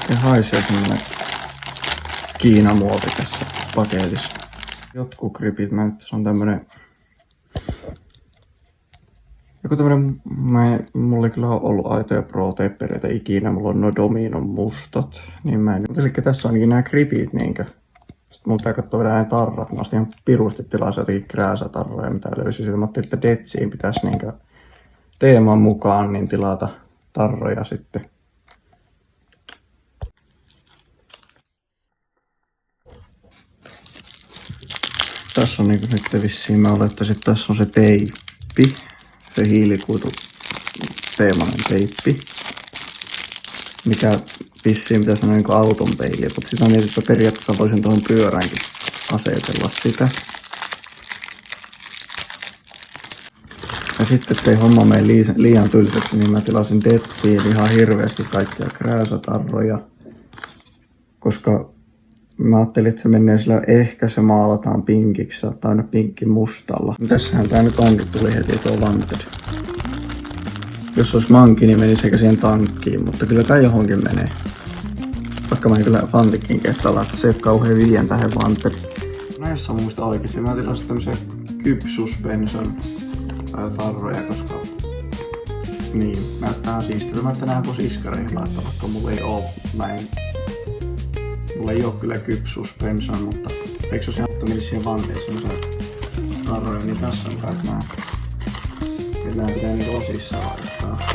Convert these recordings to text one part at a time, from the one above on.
Se haisee semmonen Kiinamuovi tässä paketissa. Jotkut gripit, se on tämmönen... Joku tämmönen, mulla kyllä on ollut aitoja pro-teppereitä ikinä, mulla on no Dominon mustat, niin mä en... Elikkä tässä on ainakin nää gripit niinkö. Sitten mun pitää katsoa vielä nää tarrat, mä ostin ihan pirusti tilassa jotenkin krääsätarroja, mitä löysin. Sitten mä ajattelin, että Detsiin pitäisi niinkö teeman mukaan niin tilata tarroja sitten. Tässä on niinku nyt vissiin, mä olettaisin, että tässä on se teippi. Se hiilikuitu teemainen teippi. Mikä vissiin pitäisi olla niinku auton peili. Mutta sitä on niin, että periaatteessa voisin tuohon pyöränkin asetella sitä. Ja sitten ettei homma mene liian tylsäksi, niin mä tilasin Detsiin ihan hirveästi kaikkia krääsätarroja. Koska mä ajattelin, että se menee sillä, ehkä se maalataan pinkiksi tai aina pinkki mustalla. Tässähän tää nyt onkin, tuli heti tuo Wanted. Jos olisi manki, niin menisi sekä siihen tankkiin, mutta kyllä tää johonkin menee. Vaikka mä en kyllä Fantikin kestää, se ei ole kauhean 5 tähän Wanted. Näissä on muista oikeesti, mä tilasin tämmösiä kypsuspenson tarroja, koska niin, näyttää siistiltä. Mä nää vois iskareihin laittaa, vaikka mulla ei oo näin. Mulla ei oo kyllä kypsuspenson, mutta eikö se ole mennyt siihen vanteeseen semmosia tarroja, niin tässä on kaikki nää. Ja nää pitää niinku osissa laittaa.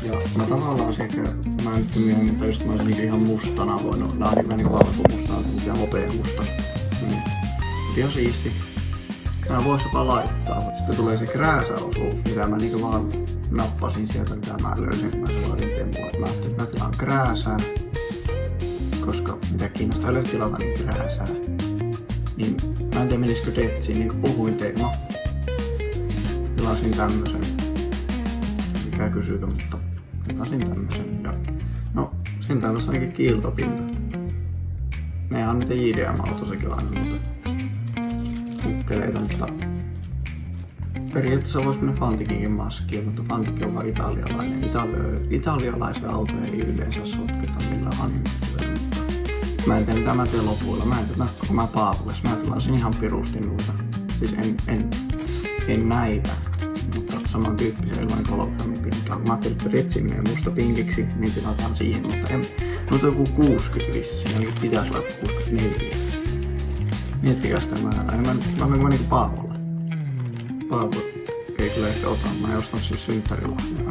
Ja mä tavallaan sekä, mä en nyt myöhemmin töistä, mä olisin ihan mustana voinut, nää on niinku valkomustaa, mutta hopea musta. Niin. Ihan siisti. Nää vois jopa laittaa. Sitten tulee se krääsäosuus, mitä mä niinku vaan nappasin sieltä, mitä mä löysin. Mä sellainen temmulla, että mä ajattelin, että mä tilaan krääsää. Koska mitä kiinnostaa yleensä tilata niin krääsää. Niin mä en tiedä menisikö Detsiin niinku puhuin teema. Tilasin tämmösen. Mikä kysyykö, mutta tilasin tämmösen. Ja no, sentään tossa ainakin kiiltopinta. Nehän on niitä JDM-autosekin aina, mutta kukkeleita, mutta periaatteessa vois mennä Fantikinkin maskiin, mutta Fantik on vaan italialainen. Italialaisia autoja ei yleensä sotketa millään animaatioilla. Mä en tee mitä mä teen lopuilla. Mä en tee koko mä Paavules. Mä tilasin ihan pirusti noita. Siis en näitä, mutta samantyyppisiä ilman hologramipintaa. Mä ajattelin, että Retsin menee musta pinkiksi, niin tilataan siihen, mutta en. Noita joku 60 vissiin, ja nyt pitäis olla 64. Miettikää sitä määrää. Mä menen niinku Paavolle. Paavo ei kyllä ehkä ota. Mä en ostanut siis synttärilahjaa.